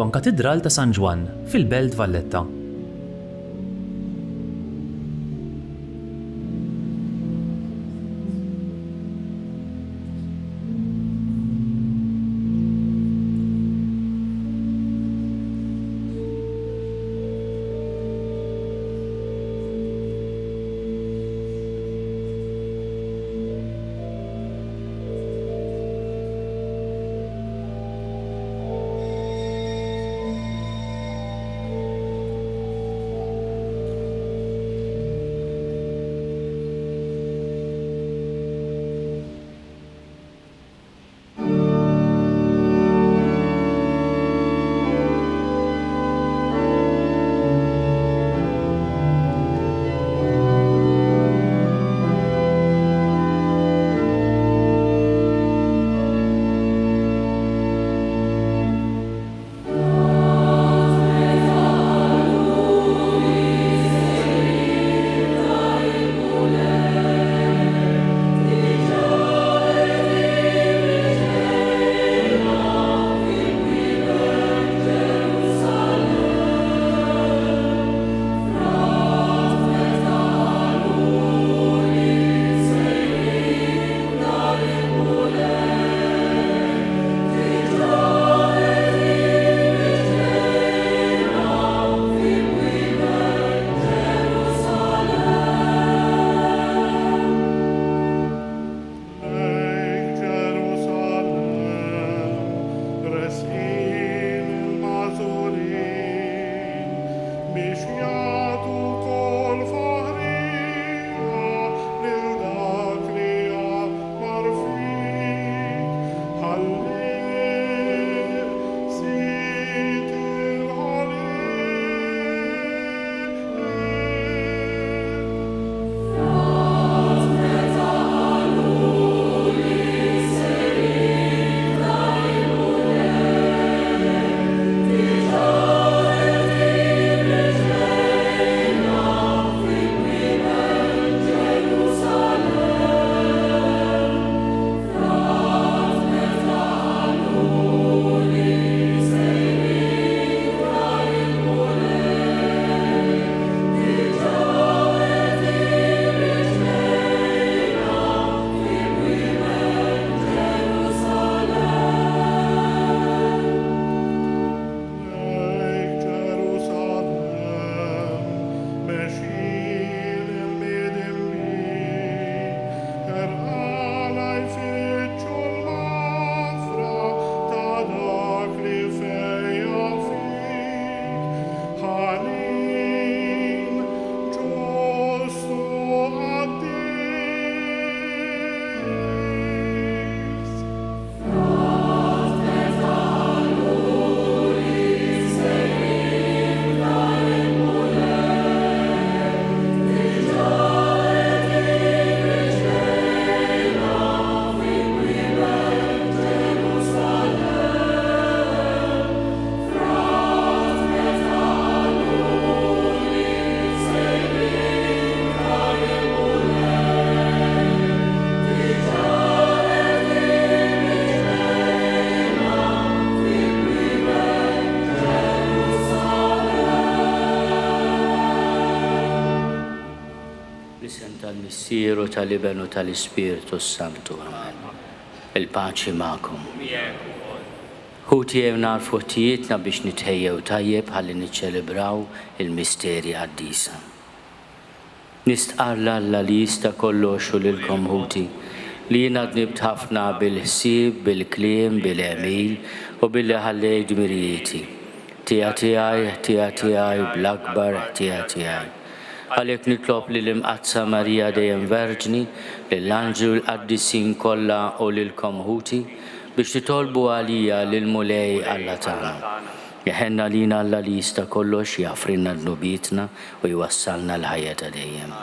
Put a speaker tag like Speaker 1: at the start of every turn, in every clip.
Speaker 1: Konkatedral ta' San Ġwan fil-Belt Valletta.
Speaker 2: Tal-Missieru tal-Ibenu tal-Ispiritu Santu. Il-paċi ma'kom. Ħuti narfu ħtijietna biex nitħejjew tajjeb ħalli niċċelebraw il-misteri għaddisa. Nistqarla Alla li jista' kollox u lilkom ħuti li jiena dnibt ħafna bil-ħsieb, bil-kliem, bil-emil u billi ħallej dmirijieti. Tija tiegħi bl-akbar tija tiegħi. Għalhekk nitlob li l-imqazza Marija dejjem Verġni, lill-Anġlu l-Qaddisin kollha u lilkom ħuti biex titolbu għalija lil mulej Alla tagħna. Jeħenna lina Alla li jista' kollox jafrinna dnubietna u jwassalna l-ħajja ta' dejjem.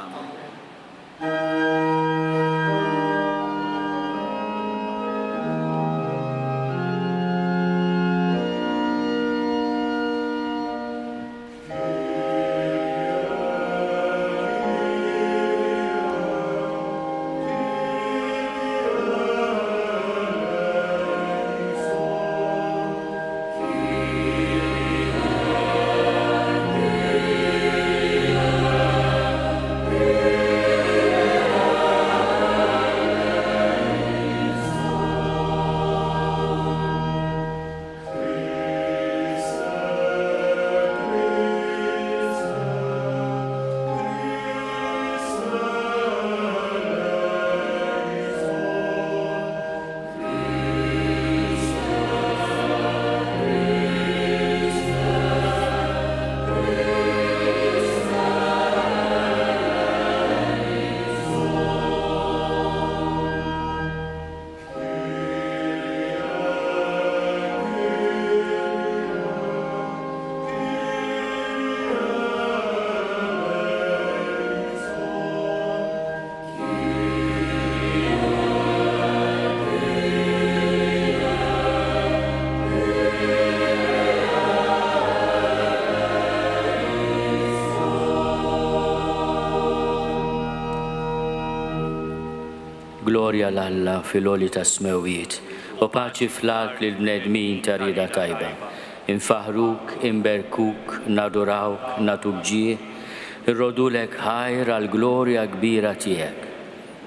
Speaker 2: glorja l-Alla fil-oli ta' smewiet, u paċi fl-art li l-bnedmin ta' rida tajba. Infaħruk, imberkuk, nadurawk, natubġie, irrodulek ħajr għal-glorja kbira tiegħek.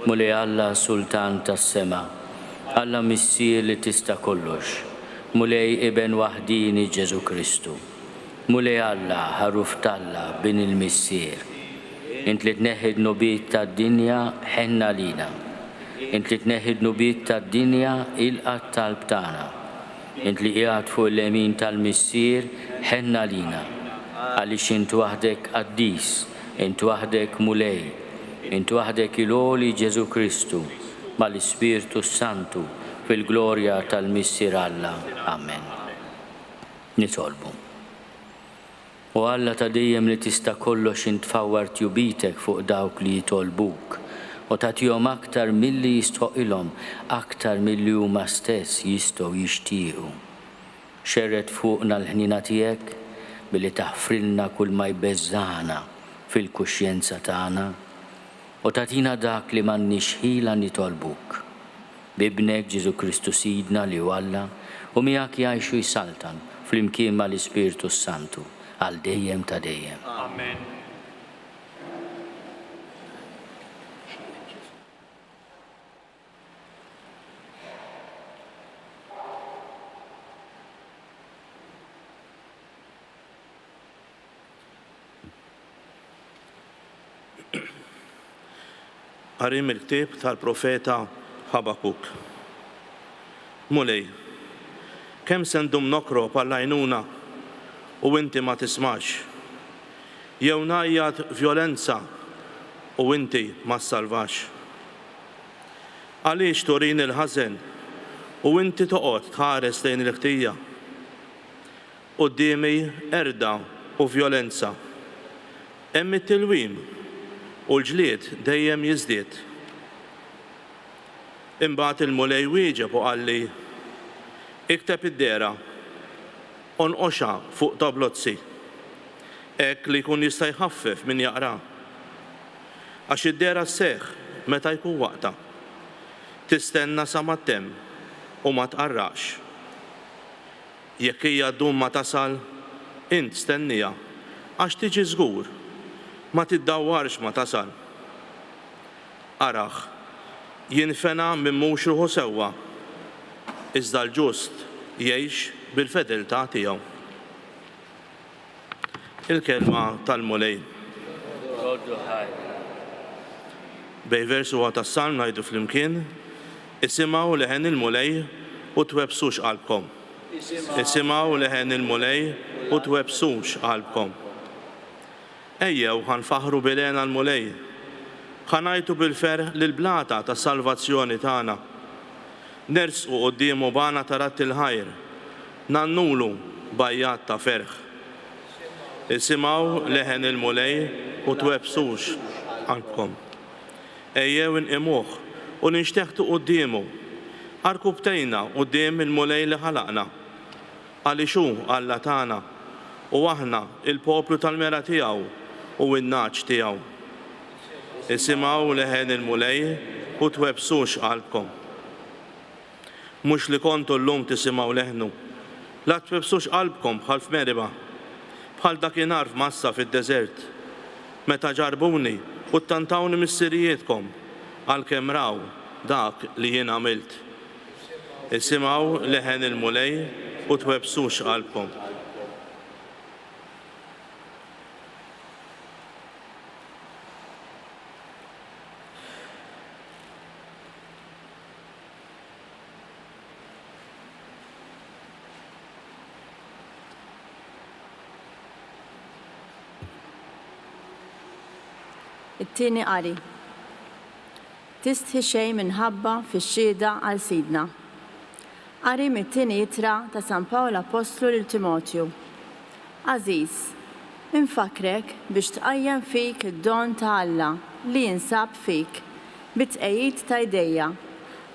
Speaker 2: Mulej Alla Sultan tas-sema, Alla Missier li tista' kollox, mulej Iben waħdini Ġesu Kristu. Mulej Alla ħaruf talla bin il-Missier. Int li tneħħid nubiet tad-dinja ħenna lina. Int li tneħħid nubiet tad-dinja ilqat talb tagħna. Int li qiegħed fuq l-yemin tal-Missier ħenna lina. Għaliex int waħdek qaddis, int waħdek mulej, int waħdek il-għoli Ġesu Kristu mal-Ispirtu Santu fil-glorja tal-Missier Alla. Amen. Nitolbu. U Alla ta' dejjem li tista' kollox intfawwar tjubitek fuq dawk li jitolbuk u tagħtihom aktar milli jistħoqilhom, aktar milli huma stess jistgħu jixtiequ. Xerret fuqna l-ħnina tiegħek billi taħfrilna kull ma jbeżżana fil-kuxjenza tagħna u tagħtina dak li m'għandniex ħila nitolbuk. Bibnek Ġesu Kristu Sidna li hu Alla u miegħek jgħixu jsaltan flimkien mal-Ispirtu Santu għal dejjem ta' dejjem.
Speaker 3: Amen.
Speaker 4: Qarim il-ktib tal-profeta Ħabakuk. Mulej, kemm se ndum nokrob għall-għajnuna u inti ma tismax, jew ngħajjad vjolenza u inti ma ssalvax. Għaliex turin il-ħażen u inti toqgħod tħares lejn il-ħtija. Qudiemi erda u vjolenza. Hemm it-tilwim u l-ġlied dejjem jiżdied. Imbagħad il-mulej wieġeb u qal li ikteb id-dera onqoxa fuq tablozzi, hekk li jkun jista' jħaffef min jaqra. Għax id-dera sseħħ meta jkun waqta. Tistenna sa ma temm u ma tqarraqx. Jekk hija ddum ma tasal, int stennija għax tiġi żgur, ma tiddawwarx ma tasal. Araħ, jinfena minn mhux ruħu sewwa, iżda l-ġust jgħix bil-fedeltà tiegħu. Il-kelma tal-mulej. Bej versu tas-Salm ngħidu flimkien, isimgħu leħen il-mulej u twebsux qalbkom. Isimgħu leħen il-mulej u twebsux qalbkom. Ejjew ħanfaħru bilena l-mulej. Ħanajtu bil-ferħ lill-blata tas-salvazzjoni tagħna. Nersqu qudiemu bana tarat il-ħajr, nannulu bajjat ta' ferħ. Isimgħu leħen il-mulej u twebsux qalbkom. Ejjew inqimuh u ninxteħtu qudiemu, arkubtejna quddiem il-mulej li ħalaqna. Għaliex hu Alla tagħna u aħna il-poplu tal-mera tiegħu u n-naċ tiegħu. Isimgħu leħen il-mulej u twebsux qalbkom. Mhux li kontu llum tisimgħu leħnu, la twebsux qalbkom bħal f'Meriba, bħal dakinhar f'Massa fid-deżert, meta ġarbuni u ttantawni mis-sirijietkom għalkemm raw dak li jien għamilt. Isimgħu leħen il-mulej u twebsux qalbkom.
Speaker 5: It-tieni qari. Tistħi xejn minħabba fix-xhieda għal Sidna. Qari mit-tieni ittra ta' San Pawl Apostlu lil Timotju. Aziz, infakrek biex tqajjem fik id-don ta' Alla li jinsab fik bit-tqejjid ta' jdejja,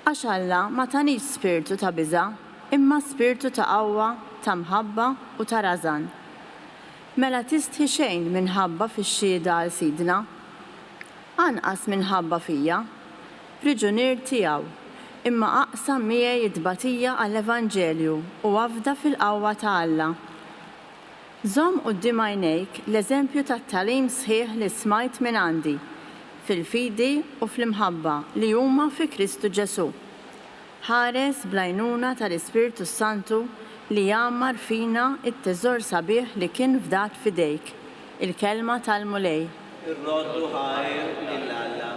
Speaker 5: għax Alla ma tanix spiritu ta' biża' imma spiritu ta' qawwa, ta' mħabba u ta' rażan. Mela tistħi xejn minħabba fix-xhieda għal Sidna? Anqas minħabba fija, priġunier tiegħu, imma aqsam miegħi t-tbatija għall-Evanġelju u għafda fil-qawwa ta' Alla. Żomm quddiem għajnejk l-eżempju tat-tagħlim sħiħ li smajt minn għandi, fil-fidi u fl-imħabba li huma fi Kristu Ġesu. Ħares bl-għajnuna tal-Ispiritu Santu li jagħmar fina it-teżor sabiħ li kien fdat fidejk, il-kelma tal-mulej.
Speaker 3: Ir-roddu ħajr lill-Alla.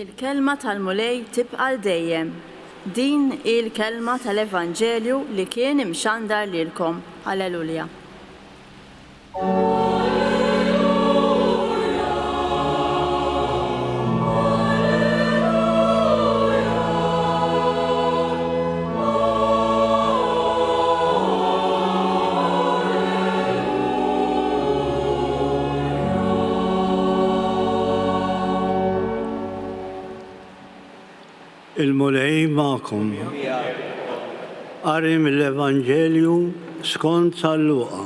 Speaker 5: Il-kelma tal-mulej tibqa' dejjem. Din il-kelma tal-Evanġelju li kien imxandar lilkom. Alleluja.
Speaker 6: Il-mulej ma'kom. Qari mill-Evanġelju skont San Luqa.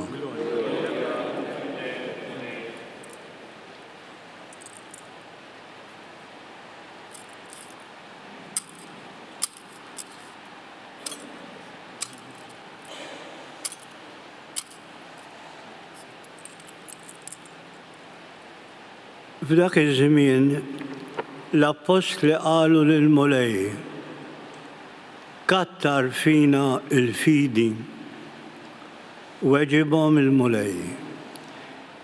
Speaker 6: F'dak iż-żmien l-apostli qalu lill-mulej, kattar fina il-fidi, weġibhom il-mulej.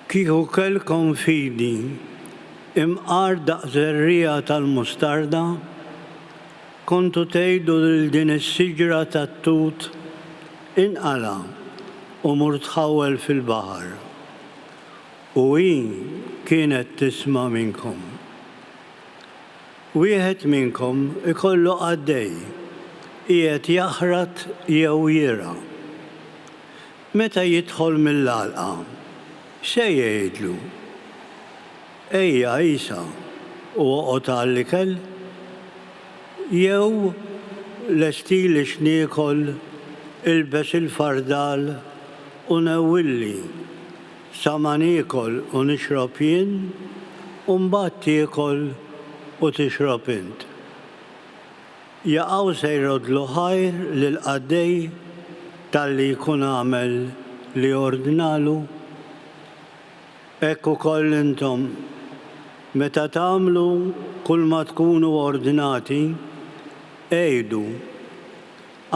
Speaker 6: Kieku kellkom fidi imqar daq żerrija tal-mustarda, kontu tgħidu lil din is-siġra tat-tut inqala u mur tħawwel fil-baħar. U hi kienet tisma' minnkom. Wieħed minnkom ikollu għaddej, qiegħed jaħrat jew jira. Meta jidħol mill-għalqa, se jgħidlu? Ejja Isa u oqgħod għall-ikel? Jew lesti x'niekol ilbes il-fardal u newwilli sa ma niekol u nixrob jien u mbagħad tiekol u tixrob int. Jaqgħu se jrodlu ħajr lill-qaddej tal-li jkun għamel li ordnalu. Hekk ukoll intom meta tagħmlu kull ma tkunu ordnati, għejdu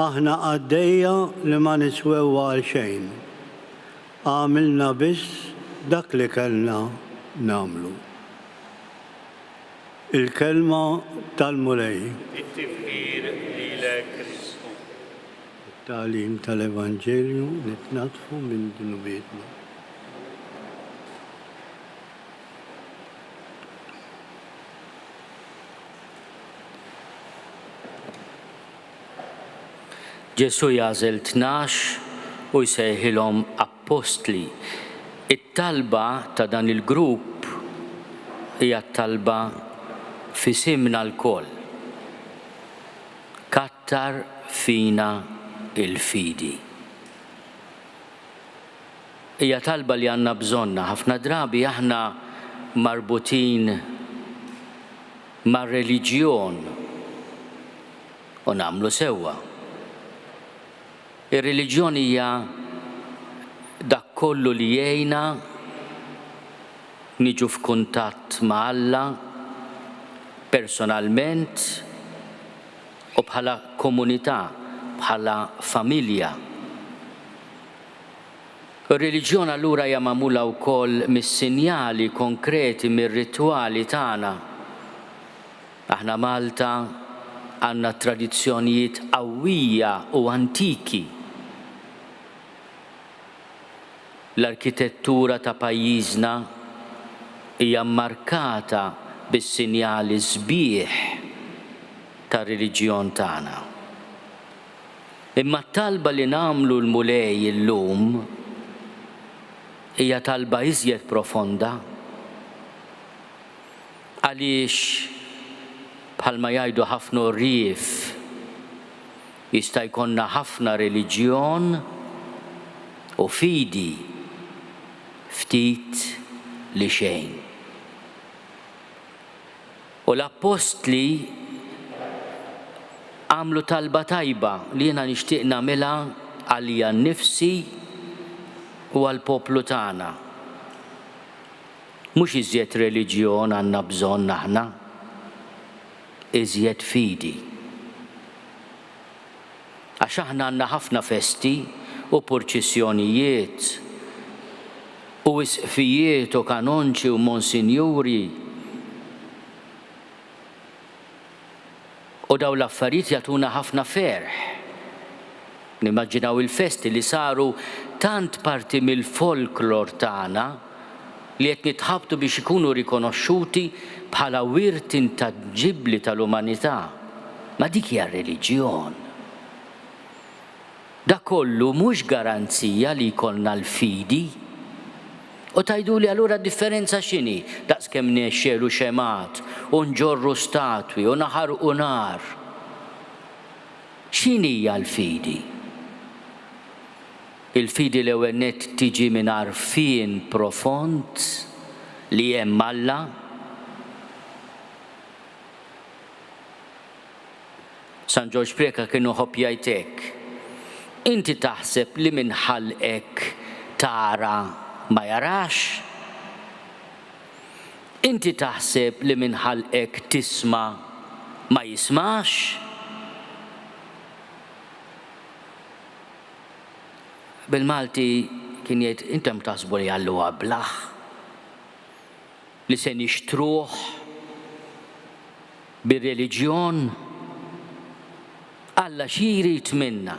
Speaker 6: aħna qaddejja li ma niswew għal xejn. Għamilna biss dak li kellna nagħmlu. Il-kelma tal-mulej.
Speaker 3: It-tifkir lilek Kristu.
Speaker 6: Tagħlim tal-Evanġelju nitnatfu minn dunubietna.
Speaker 2: Ġesu jażel 12 u jsejħilhom apostli. It-talba ta' dan il-grupp hija talba fisimna l-koll. Kattar fina il-fidi. Hija talba li għandna bżonna. Ħafna drabi aħna marbutin mar-reliġjon u nagħmlu sewwa. Ir-reliġjon hija dak kollu li jgħinna niġu f'kuntatt ma' Alla personalment u bħala komunità, bħala familja. Ir-reliġjon allura hija magħmula wkoll mis-sinjali konkreti mir-ritwali tagħna. Aħna Malta għandna tradizzjonijiet qawwija u antiki. L-arkitettura ta' pajjiżna hija mmarkata bis-sinjali sbieħ tar-reliġjon tagħna. Imma t-talba li nagħmlu l-mulej illum hija talba iżjed profonda għaliex bħalma jgħidu ħafna rrief jista' jkollna ħafna reliġjon u fidi ftit li xejn. U l-apostli għamlu talba tajba li jiena nixtieq nagħmilha għalija nnifsi u għall-poplu tagħna. Mhux iżjed reliġjon għandna bżonn aħna, iżjed fidi. Għax aħna għandna ħafna festi u purċissjonijiet u isqfijiet u kanonċi u monsinjuri. U daw l-affarijiet jagħtuna ħafna ferħ. Nimmaġinaw il-festi li saru tant parti mill-folklor tagħna li qed nitħabtu biex ikunu rikonoxxuti bħala wirt intangibbli tal-umanità. Ma dik hija reliġjon. Da kollu mhux garanzija li jkollna l-fidi. U tajduli allura differenza x'inhi? Daqskemm nexxelu xemat u nġorru statwi u naħarqu nar. X'inhi hija l-fidi? Il-fidi l-ewwel nett tiġi minn għarfien profond li hemm Alla. San George Preka kienu ħobb jgħid hekk. Inti taħseb li minn ħalqek tara ma jarax? Inti taħseb li minn ħalqek tisma ma jismax? Bil-Malti kien jgħid intom taħsbu li Allu blaħ li se nixtruh bir-reliġjon. Alla xi jrid minna?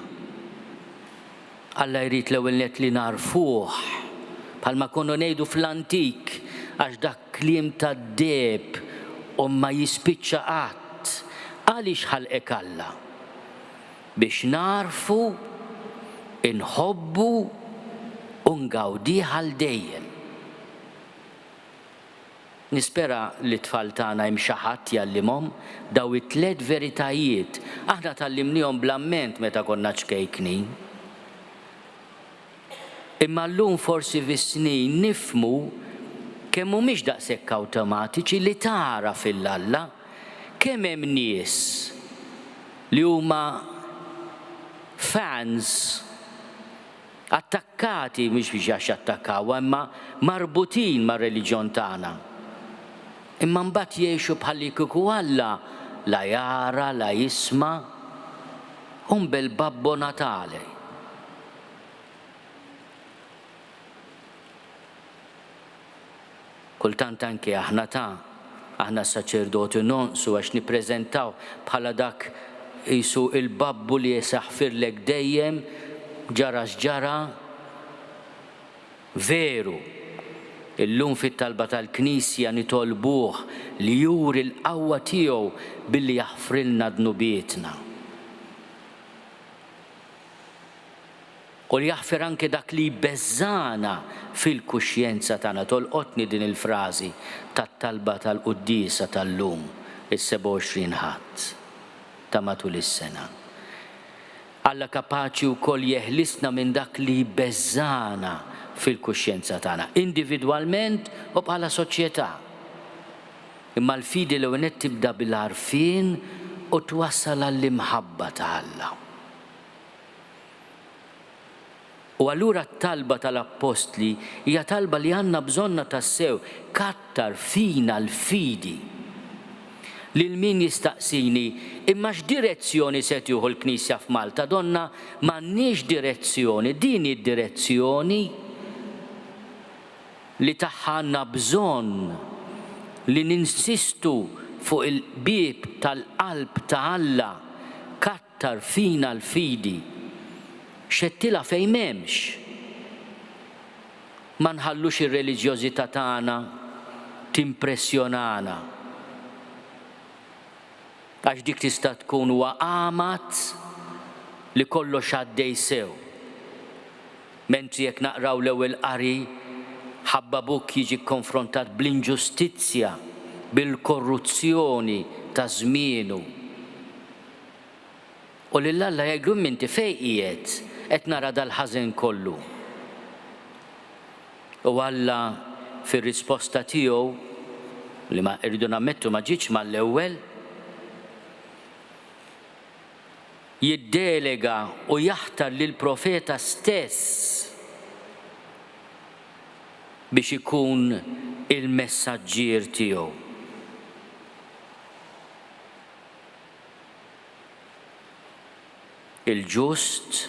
Speaker 2: Alla jrid l-ewwel nett li narfuh bħalma konu ngħidu fl-antik għax dak kliem tad-deb u ma jispiċċa qatt. Għaliex ħalqek Alla? Biex narfu, inħobbu u ngawdih għal dejjem. Nispera li t-tfal tagħna hemm xi ħadd jgħallimhom daw it-tliet veritajiet. Aħna tallimnihom bl-amment meta konna ċkejknin. Imma llum forsi fis-snin nifhmu kemm mhumiex daqshekk awtomatiċi li tara fil-Alla kemm hemm nies li huma fans attakkati mhux biex għax attakkaw, imma marbutin mar-reliġjon tagħna. Imma mbagħad jgħixu bħalli kieku Alla la jara, la jisma' u bel-Babbo Natale. Kultant anke aħna saċerdoti nonqsu għax nippreżentaw bħala dak qisu il-babbu li jisaħfirlek dejjem ġara x'ġara. Veru, illum fit-talba tal-Knisja nitolbuh li juri l-qawwa tiegħu billi jaħfrilna dnubietna. U li jaħfir anke dak li beżżana fil-kuxjenza tagħna. Tolqotni din il-frażi tat-talba tal-Qudiesa tal-lum, is-27 Ħadd ta' matul is-sena. Alla kapaċi wkoll jeħlisna minn dak li beżżana fil-kuxjenza tagħna, individwalment u bħala soċjetà. Imma l-fidi l-ewwel nett tibda bil-għarfien u twassal għall-imħabba ta' Alla. U allura t-talba tal-Apostli hija talba li għandna bżonna tassew kattar fina l-fidi. Lil min jistaqsini, imma x'direzzjoni se tieħu l-Knisja f'Malta? Donna m'għandniex direzzjoni, din id-direzzjoni li tagħha għandna bżonn li ninsistu fuq il-bieb tal-qalb ta' Alla kattar fina l-fidi. Xettila fejn m'hemmx. Ma nħallux ir-reliġjożità tagħna timpressjonana Għax dik tista' tkun waqamat li kollox għaddej sew. Mentri jekk naqraw l-ewwel qari Ħabbabuk jiġi konfrontat bl-inġustizzja, bil-korruzzjoni ta' żmienu. U lil Alla jgħidlu minti fejn qiegħed qed nara dal-ħażen kollu. U Alla fir-risposta tiegħu li ma rridu nammettu ma ġietx mal-ewwel jiddelega u jaħtar lil profeta stess biex ikun il-messaġġier tiegħu. Il-ġust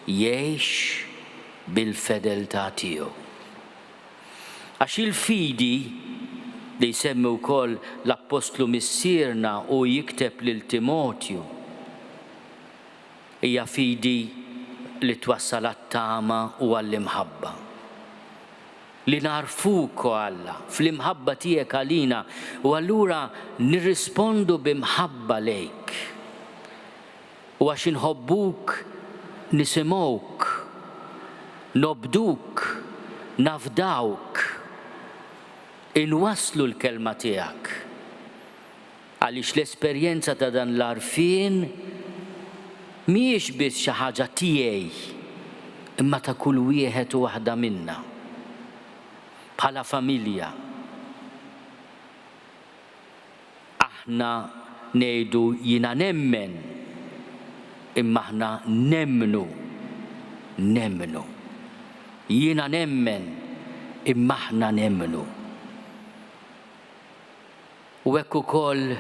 Speaker 2: jgħix bil-fedeltà tiegħu. Għax il-fidi li jsemmi wkoll l-Apostlu missierna u jikteb lil Timotju hija fidi li twassal għat-tama u għall-imħabba. Li narfuk Alla fl-imħabba tiegħek għalina u allura nirrispondu b'imħabba lejk. U għax inħobbuk nisimgħuk, nobduk, nafdawk, inwasslu l-kelma tiegħek. Għaliex l-esperjenza ta' dan l-għarfien mhijiex biss xi ħaġa tiegħi imma ta' kull wieħed u waħda minna. Bħala familja. Aħna ngħidu jiena nemmen imma aħna nemmnu. Jiena nemmen imma aħna nemmnu. U hekk ukoll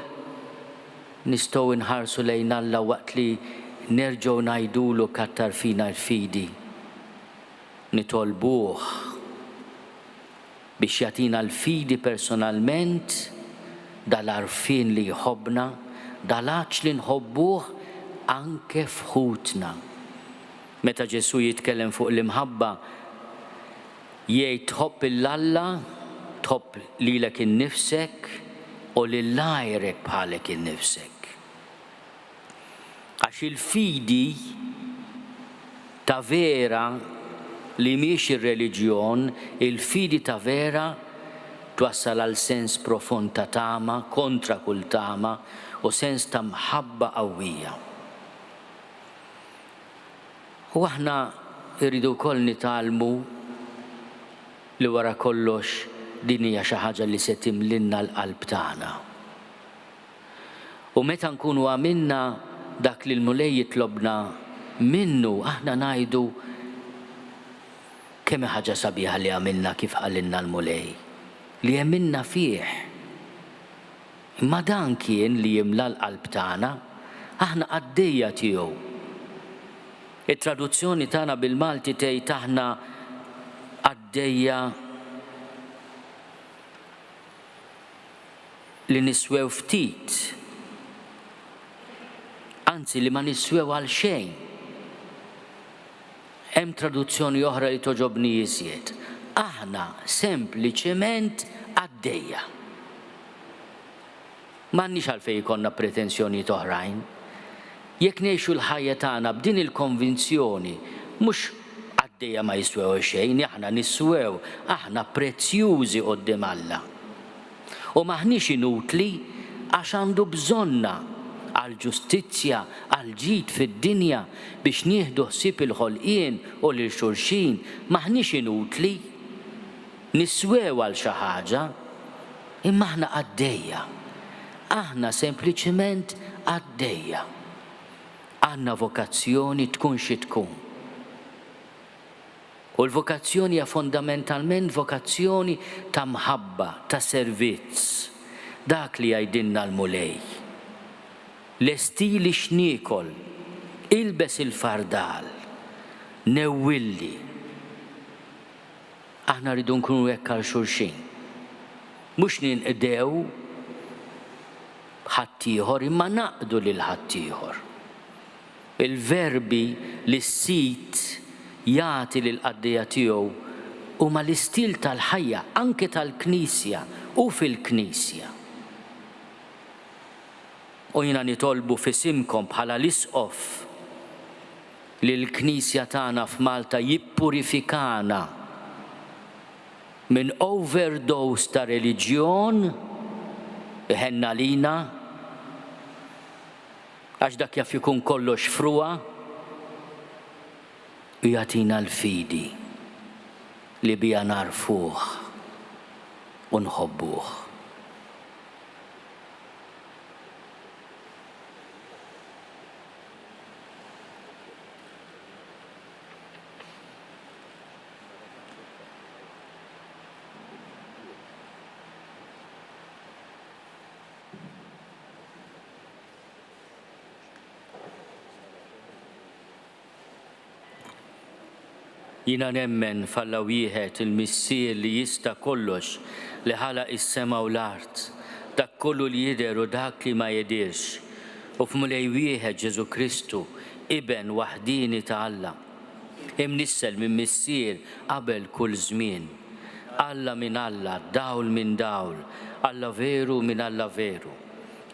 Speaker 2: nistgħu nħarsu lejn Alla waqt li nerġgħu ngħidulu kattar fina l-fidi. Nitolbuh biex jagħtina l-fidi personalment dal-għarfien li jħobbna, dal-għaġġ li nħobbuh anke f'ħutna. Meta Ġesu jitkellem fuq l-imħabba jgħid tħobb il-Alla, tħobb lilek innifsek u lil għajrek bħalek innifsek. Għax il-fidi ta' vera li mhix ir-reliġjon, il-fidi ta' vera twassal għal sens profond ta' tama kontra kull tama u sens ta' mħabba qawwija. U aħna rridu wkoll nitalmu li wara kollox din hija xi ħaġa li se timlilna l-qalb tagħna. U meta nkunu għamilna dak li l-mulej jitlobna minnu aħna ngħidu kemm ħaġa sabiħa li għamilna kif qalilna l-mulej, li jemminna fih. Imma dan kien li jimla l-qalb tagħna, aħna għaddejja tiegħu. it-traduzzjoni tagħna bil-Malti tgħid aħna għaddejja li niswew ftit, anzi li ma niswew għal xejn. Hemm traduzzjoni oħra li toġobni iżjed. Aħna sempliċement għaddejja. M'għandniex għalfejn ikollna pretenzjoni oħrajn. Jekk ngħixu l-ħajja tagħna b'din il-konvinzjoni, mhux għaddejja ma jiswew xejn, aħna niswew, aħna prezzjużi quddiem Alla. U maħniex inutli għax għandu bżonna għal ġustizzja, għal ġid fid-dinja biex nieħdu ħsieb il-ħolqien u lil xulxin, maħniex inutli niswew għal xi ħaġa, imma aħna għaddejja. Aħna sempliċement għaddejja. Għandna vokazzjoni tkun xi tkun. U l-vokazzjoni hija fondamentalment vokazzjoni ta' mħabba, ta' servizz. Dak li jgħidilna l-mulej. Lestili x'niekol, ilbes il-fardal, newwilli. Aħna rridu nkunu hekk għal xulxin. Mhux ninqdew ħaddieħor imma naqdu lil ħaddieħor. Il-verbi li s-sit jagħti lil qaddejja tiegħu huma l-istil tal-ħajja anke tal-Knisja u fil-Knisja. U jina nitolbu fisimkom bħala l-isqof li l-Knisja tagħna f'Malta jippurifikana minn overdose ta' reliġjon iħenna lina għax dak jaf ikun kollox fruwa u jagħtina l-fidi li bija narfuh u nħobbuh. Jina nemmen falla wieħed il-missier li jista' kollox li ħalaq is-sema u l-art, dak kollu li jidher u dak li ma jidirx, u f'mulej wieħed Ġesu Kristu, iben waħdini ta' Alla, imnissel minn missier qabel kull żmien, Alla minn Alla, dawl minn dawl, Alla veru minn Alla veru,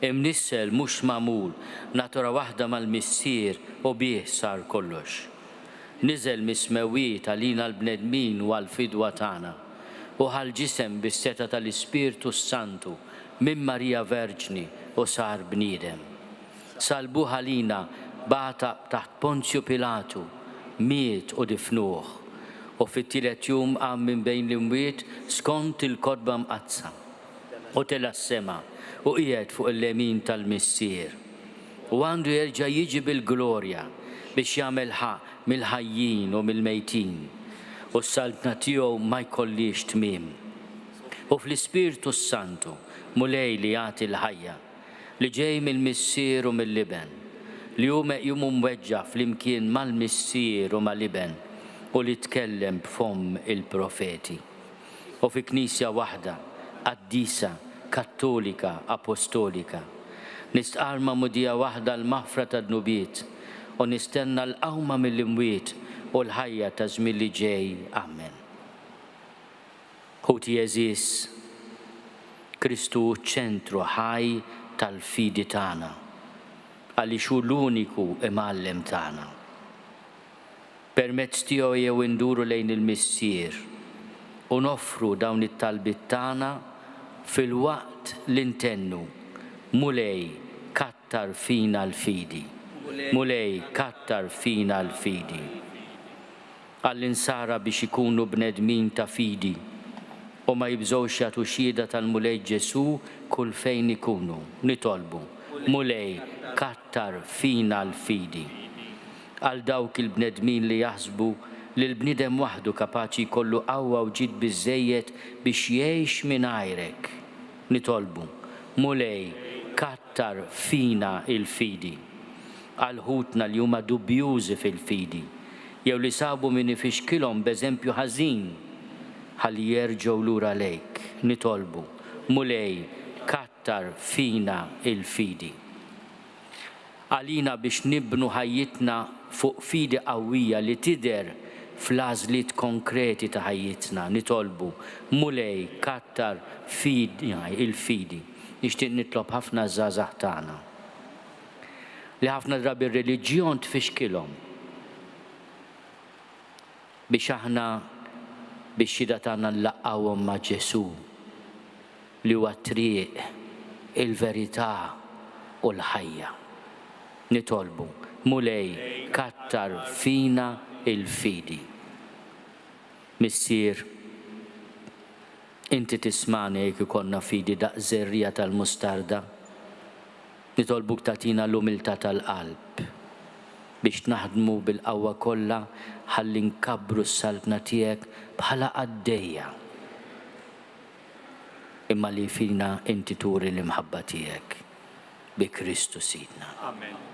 Speaker 2: imnissel mhux magħmul, natura waħda mal-missier u bih sar kollox. Niżel mismewiet għalina l-bnedmin u għal-fidwa tagħna u ħal-ġisem bis-seta tal-Ispirtu Santu minn Marija Verġni u sar bniedem. Salbuh għalina bata taħt Ponzju Pilatu, miet u difnuh u fit-tielet jum qam minn bejn l-imwiet skont il-kotba mqazza u tela s-sema u qiegħed fuq il-lemin tal-missier. U għandu jerġa' jiġi bil-glorja biex jagħmel ħaq mill-ħajjin u mill-mejtin u s-saltna tiegħu ma jkollix tmiem. U fl-Ispirtu Santu mulej li jagħti l-ħajja li ġej mill-missier u mill-liben li hu meqjum mweġġa flimkien mal-missier u mal-liben u li tkellem b'fom il-profeti. U fi Knisja waħda, qaddisa, kattolika, apostolika, nistqarma mudija waħda l-maħfra tad-nubiet u nistenna l-qawma mill-imwiet u l-ħajja ta' żmien li ġej. Amen. Ħuti eżis, Kristu ċentru ħaj tal-fidi tagħna, għaliex hu l-uniku imgħallem tagħna. Permezz tiegħu jew induru lejn il-missier u noffru dawn it-talbit tagħna fil-waqt li ntennu mulej kattar fina l-fidi. Mulej kattar fina l-fidi. Għall-insara biex ikunu bnedmin ta' fidi u ma jibżgħux jagħtu xhieda tal-mulej Ġesu kull fejn ikunu. Nitolbu, mulej kattar fina l-fidi. Għal dawk il-bnedmin li jaħsbu li l-bniedem waħdu kapaċi jkollu qawwa u ġid biżżejjed biex jgħix mingħajrek. Nitolbu, mulej kattar fina il-fidi. Għal ħutna li huma dubjużi fil-fidi, jew li sabu min ifixkilhom b'eżempju ħażin ħalli jerġgħu lura lejk. Nitolbu, mulej kattar fina il-fidi. Għalina biex nibnu ħajjitna fuq fidi qawwija li tidher fl-għażliet konkreti ta' ħajjitna. Nitolbu, mulej kattar fina il-fidi. Nixtieq nitlob ħafna żgħażagħ tagħna li ħafna drabi r-reliġjon tfixkilhom biex aħna biex xhieda tagħna nlaqgħuhom ma' Ġesu li huwa t-triq, il-verità u l-ħajja. Nitolbu, mulej kattar fina il-fidi. Missier, inti tismani jekk ikollna fidi daqs żerrija tal-mustarda. Nitolbuk tagħtina l-umiltà tal-qalb biex naħdmu bil-qawwa kollha ħalli nkabbru s-saltna tiegħek bħala għaddejja. Imma li fina inti turi l-imħabba tiegħek bi Kristu Sidna.
Speaker 3: Amen.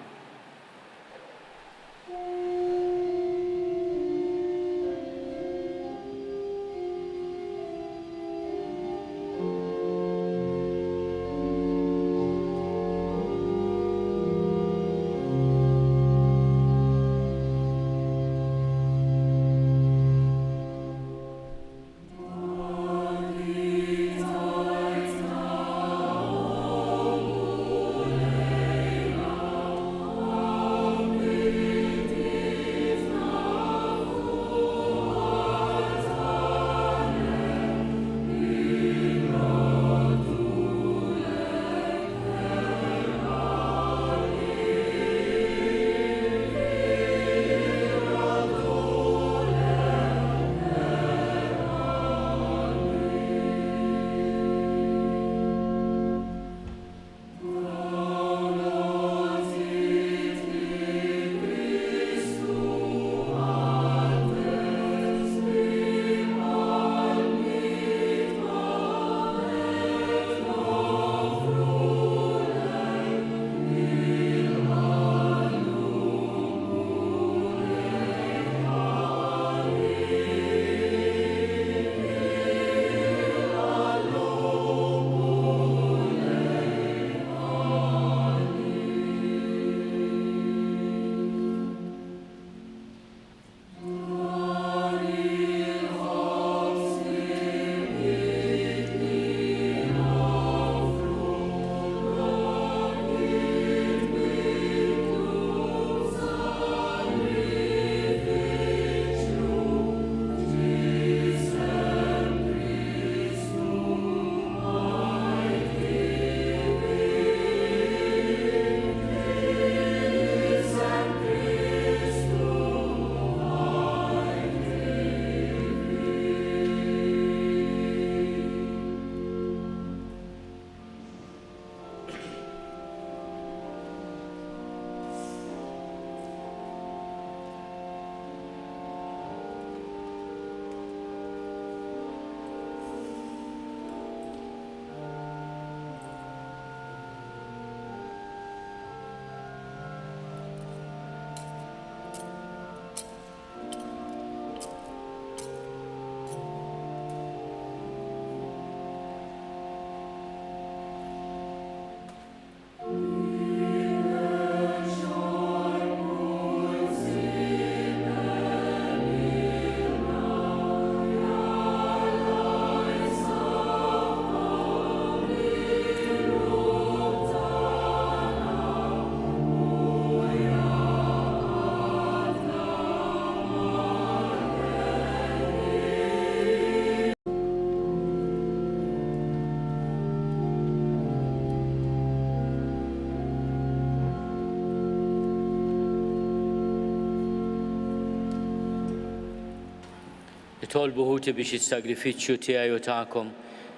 Speaker 2: Nitolbu ħuti biex is-sagrifiċċju tiegħi u tagħkom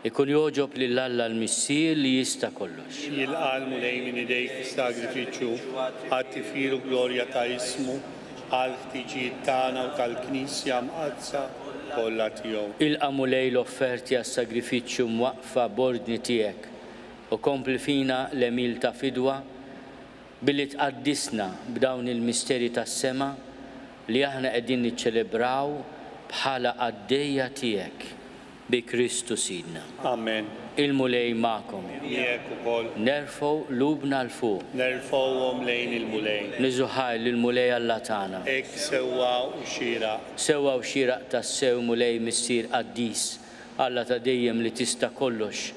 Speaker 2: ikun joġob lil Alla l-Missier li jista' kollox.
Speaker 7: Jilqal mulej minn idejk sagrifiċċju għat-tifir u glorja ta' ismu għal ħtiġijiet tagħna u tal-Knisja mqazza kollha tiegħu.
Speaker 2: Ilqa' mulej l-offerti għas-sagrifiċċju mwaqfa b'ordni tiegħek u kompli fina l-emil ta' fidwa billi tqaddisna b'dawn il-misteri tas-sema li aħna qegħdin niċċelebraw bħala għaddejja tiegħek bi Kristu Sidna.
Speaker 7: Amen.
Speaker 2: Il-mulej magħkom.
Speaker 7: Miegħek ukoll.
Speaker 2: Nerfgħu lubna l fuq.
Speaker 7: Nerfgħuhom lejn il-mulej.
Speaker 2: Niżuħaj lill-mulej Alla tagħna.
Speaker 7: Hekk sewwa u xieraq.
Speaker 2: Sewwa u xieraq tas-sew mulej missier qaddis Alla ta' dejjem li tista' kollox.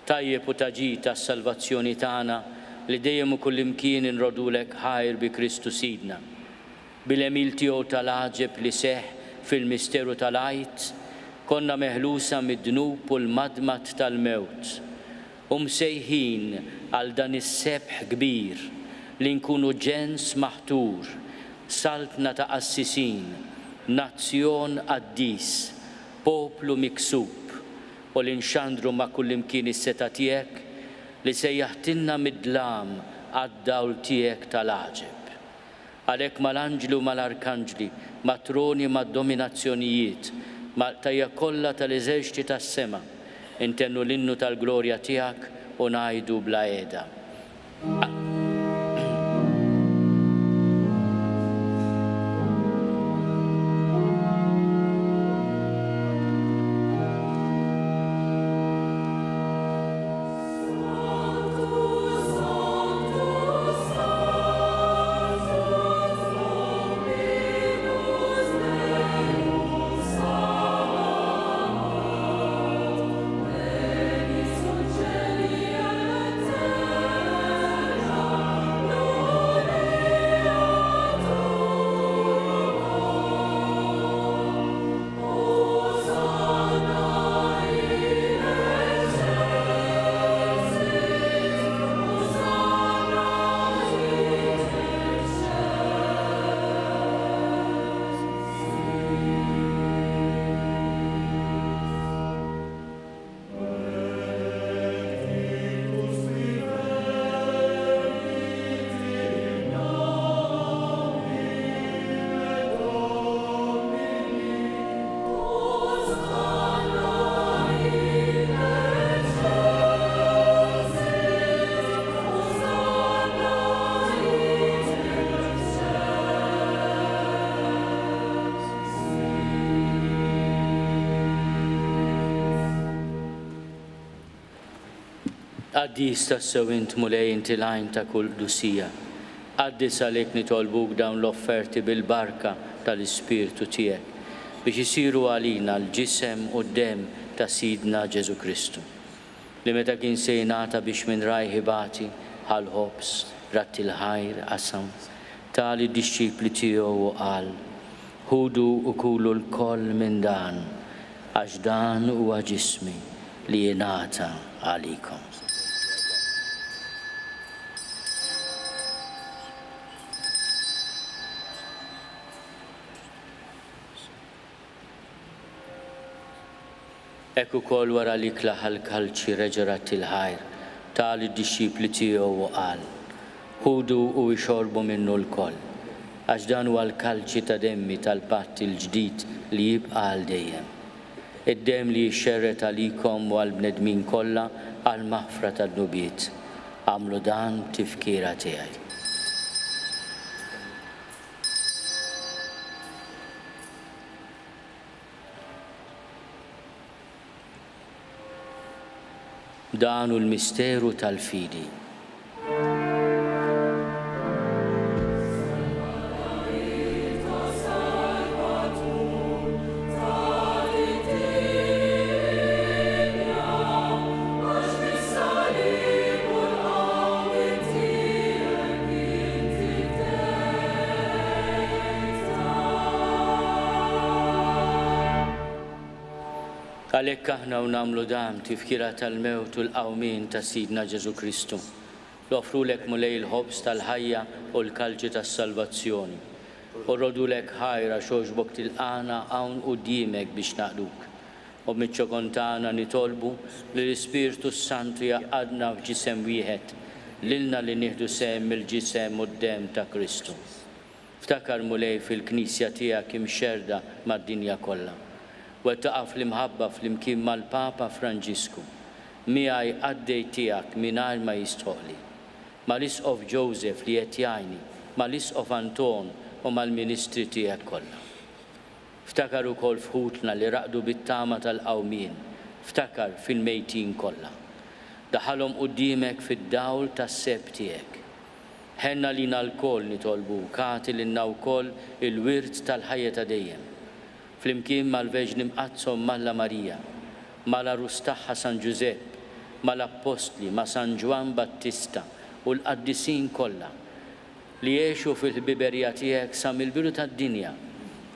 Speaker 2: Tajjeb u taġi tas-salvazzjoni tagħna li dejjem u kullimkien inrodulek ħajr bi Kristu Sidna. Bil-emil tiegħu tal-aġeb li seħħ fil-misteru tal-għajt, konna meħlusa mid-dnub u l-madmat tal-mewt. Msejħin għal dan is-sebħ kbir li nkunu ġens maħtur, saltna ta' qassisin, nazzjon qaddis, poplu miksub u li nxandru ma' kullimkien is-seta tiegħek li sejjaħtilna mid-dlam għad-dawl tiegħek tal-aġeb. Għalhekk mal-anġli u mal-arkanġli, matroni mad-dominazzjonijiet, tajja kollha tal-eżerċiti tas-sema, intennu l-innu tal-glorja tiegħek u ngħidu bla qiegħda. Għaddis tas-sew int mulej inti l-għajn ta' kull dusija. Għaddis għalhekk nitolbuk dawn l-offerti bil-barka tal-Ispirtu tiegħek biex isiru għalina l-ġisem u d-dem ta' Sidna Ġesu Kristu. Li meta kien se jingħata biex minn rajħibati ħal-ħobs ratti l-ħajr qasam tali d-disċipli tiegħu qal ħudu u kulu l-koll minn dan għax dan huwa ġismi li jingħata għalikom. Ekku kol wara li klaħal kalċi reġerat il-ħajr, tali d-disċipli tiegħu u qal, ħudu u jxorbu minnu l-koll, għax dan huwa l-kalċi ta' demmi tal-patt il-ġdid li jibqa' għal dejjem. Id-dem li jxerret għalikom u għal-bnedmin kollha għal-maħfra tad-nubiet. Għamlu dan tifkira tiegħi. Dan hu l-misteru tal-fidi. Għalhekk aħna u nagħmlu dan tifkira tal-mewt u l-qawmien ta' Sidna Ġesu Kristu. L-offrulek mulej il-ħobs tal-ħajja u l-kalġi tas-salvazzjoni. U rodulek ħajra xoġbok tilqana hawn qudiemek biex naqduk. U mitċokontana nitolbu li l-Ispirtu Santu jaqadna f'ġisem wieħed lilna li nieħdu sem mill-ġisem u d-dem ta' Kristu. Ftakar mulej fil-Knisja tiegħek imxerda mad-dinja kollha. U taqaf l-imħabba fl-imkien mal-Papa Franġisku. Miegħi għaddej tiegħek mingħajr ma jistħoqli. Mal-Isqof Joseph li qed jgħinni, mal-Isqof Anton u mal-Ministri tiegħek kollha. Ftakar ukoll fħutna li raqdu bit-tama tal-qawmien. Ftakar fil-mejtin kollha. Daħalhom quddiemek fid-dawl tas-seb tiegħek. Ħenna lina l-koll nitolbu, kati lilna wkoll il-wirt tal-ħajja ta' dejjem. Flimkien mal-Veġni Mqazzom Malla Marija, mal-Arus tagħha San Giuseppe, mal-Apostli, ma' San Ġwan Battista u l-qaddisin kollha li jgħixu fil-ħbiberija tiegħek sa mill-bidu tad-dinja,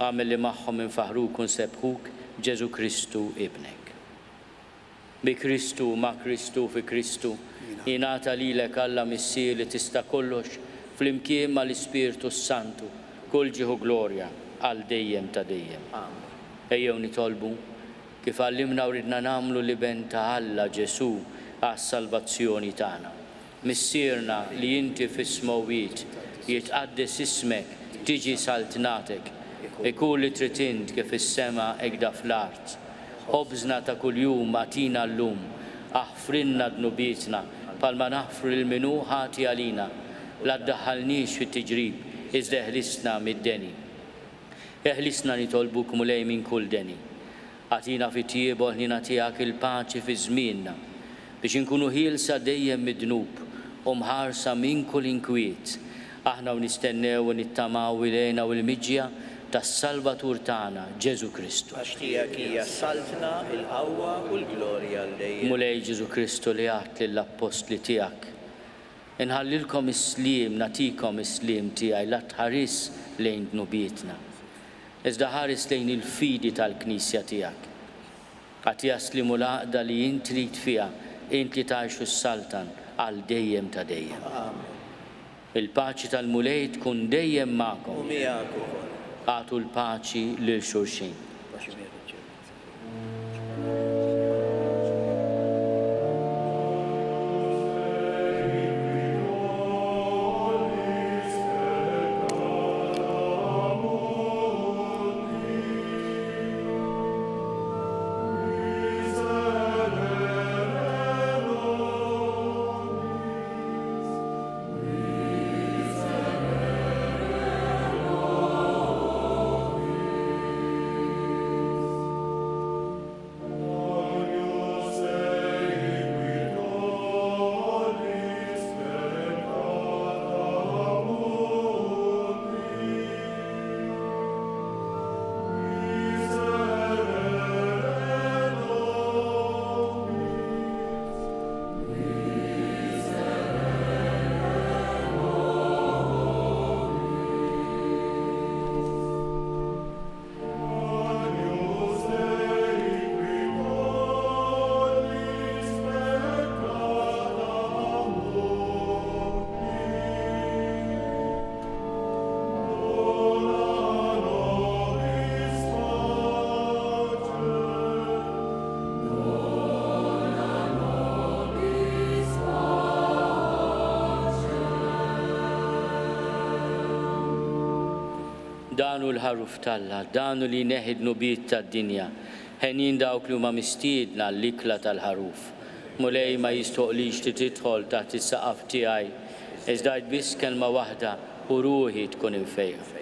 Speaker 2: għamel li magħhom infaħruk u nsebħuk Ġesu Kristu ibnek. Bi Kristu, ma' Kristu, fi Kristu, jingħata lilek Alla Missier li tista' kollox flimkien mal-Ispirtu Santu, kull ġieħu glorja għal dejjem ta' dejjem. Ejjew nitolbu kif għallimna u ridna nagħmlu li ben ta' Alla Ġesu għas-salvazzjoni tagħna. Missierna li inti fis-smowit jitqaddes ismek, tiġi saltnatek, ikun li trid int kif is-sema hekk fl-art. Ħobżna ta' kuljum atina llum, aħfrinna dnubietna palma naħfru l-minu ħati għalina, la ddaħħalniex fit-tiġrib, iżda eħlisna mid-deni. Eħlisna nitolbuk mulej minn kull deni. Għatina fit-tiebu ħnina tiegħek il-paċi fi żmienna, biex inkunu ħielsa dejjem mid-dnub u mħarsa minn kull inkwiet. Aħna u nistennew u nittamaw ilejna u l-miġja tas-Salvatur tagħna Ġesu Kristu.
Speaker 3: Għax tiegħek hija saltna il-qawwa u l-glorja għal dejjem.
Speaker 2: Mulej Ġesu Kristu li għadt lill-Apostli tiegħek. Inħallilkom is-sliem, natikom is-sliem tiegħi la tħares lejn dnubietna. Iżda ħares lejn il-fidi tal-Knisja tiegħek. Għad jaslimu l-għaqda li int trid fiha, int li tgħixu s-saltan għal dejjem ta' dejjem. Il-paċi tal-mulej tkun dejjem magħkom.
Speaker 3: U miegħek ukoll.
Speaker 2: Għatu l-paċi lil xulxin. Danu l-ħaruf talla, danu li neħid nubiet tad-dinja, ħenin dawk li huma mistiedna l-ikla tal-ħaruf. Mulej ma jistoqlix li tidħol taħt is-saqaf tiegħi, iżda biss kelma waħda u ruħi tkun infejqa.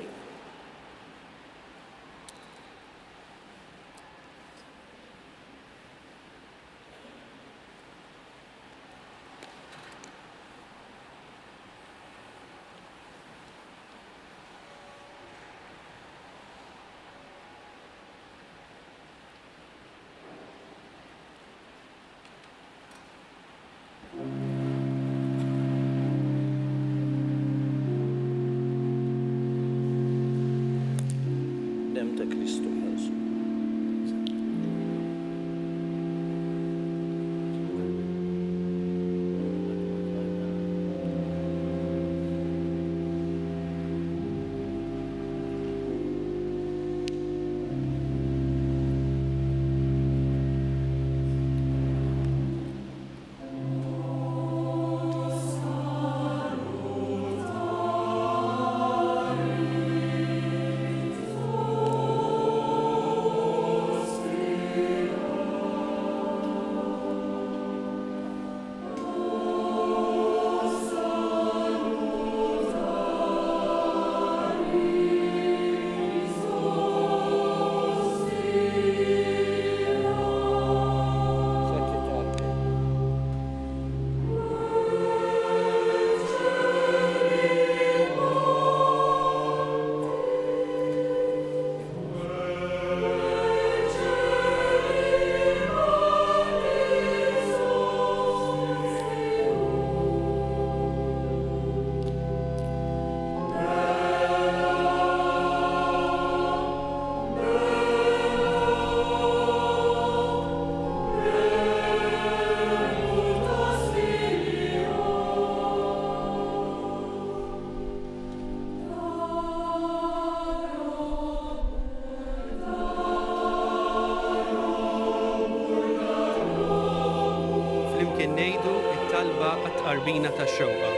Speaker 8: ngħidu t-talba għat-tqarbina tax-xewqa.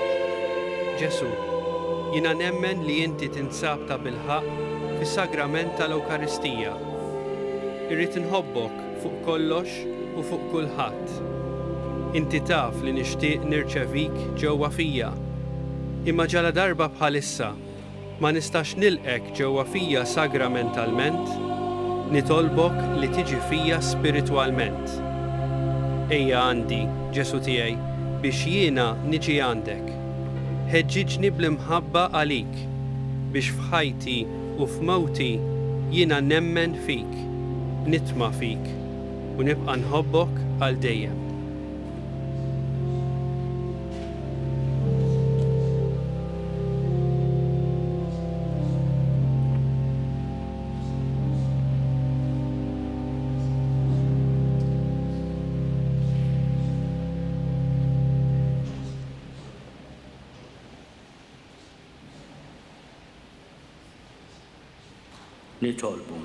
Speaker 8: Ġesu, jiena nemmen li inti tinsab ta' bilħaq fis-sagrament tal-Ewkaristija. Irrid inħobbok fuq kollox u fuq kulħadd. Inti taf li nixtieq nirċevik ġewwa fija. Imma ġala darba bħalissa ma nistax nilqek ġewwa fija sagramentalment, nitolbok li tiġi fija spiritwalment. Ejja għandi, Ġesu tiegħi, biex jiena niġi għandek. Ħeġġiġni bl-imħabba għalik, biex f'ħajti u f'mewti jiena nemmen fik, nitma' fik u nibqa' nħobbok għal dejjem.
Speaker 2: Nitolbu.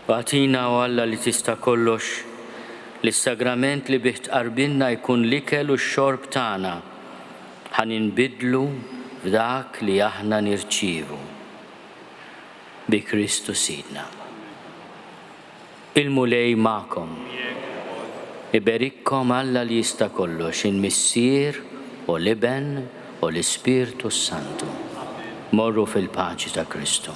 Speaker 2: Għatina u Alla li tista' kollox li s-sagrament li bih tqarbinna jkun l-ikel u x-xorb tagħna ħaninbidlu f'dak li aħna nirċievu. Bi Kristu Sidna. Il-mulej magħkom. Iberikkom Alla li jista' kollox, il-Missier u l-Iben u l-Ispirtu Santu. Morru fil-paċi ta' Kristu.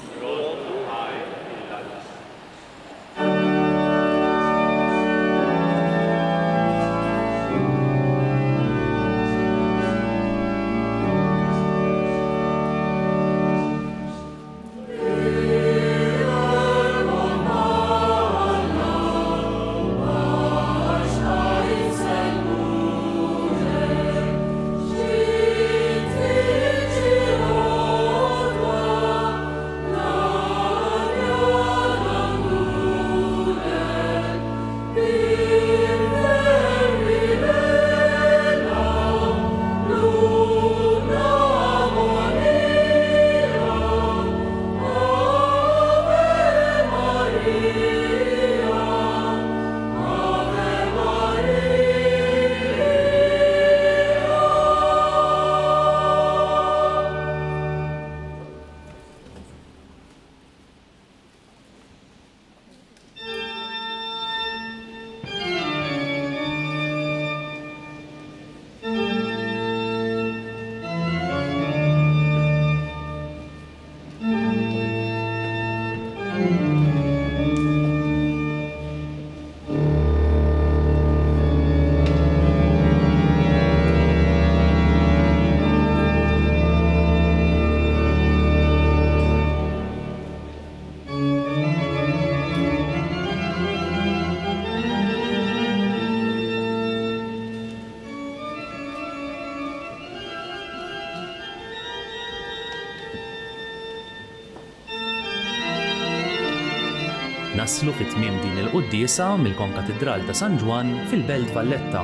Speaker 1: Naslu fit-tmiem din il-quddiesa mill-Konkatedral ta' San Ġwan fil-Belt Valletta.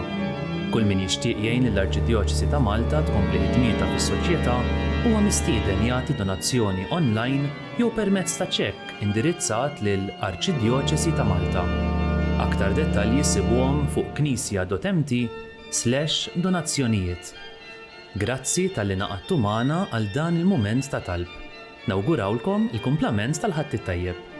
Speaker 1: Kull min jixtieq jgħin l-Arċidjoċesi ta' Malta tkompli ħidmietha fis-soċjetà huwa mistieden jagħti donazzjoni online jew permezz ta' ċekk indirizzat lil Arċidjoċesi ta' Malta. Aktar dettalji sibuhom fuq knisja.mti/donazzjonijiet. Grazzi tal-li naqadtu magħna għal dan il-mument ta' talb. Nawgurawlkom il-kumplament tal-ħadd it-tajjeb.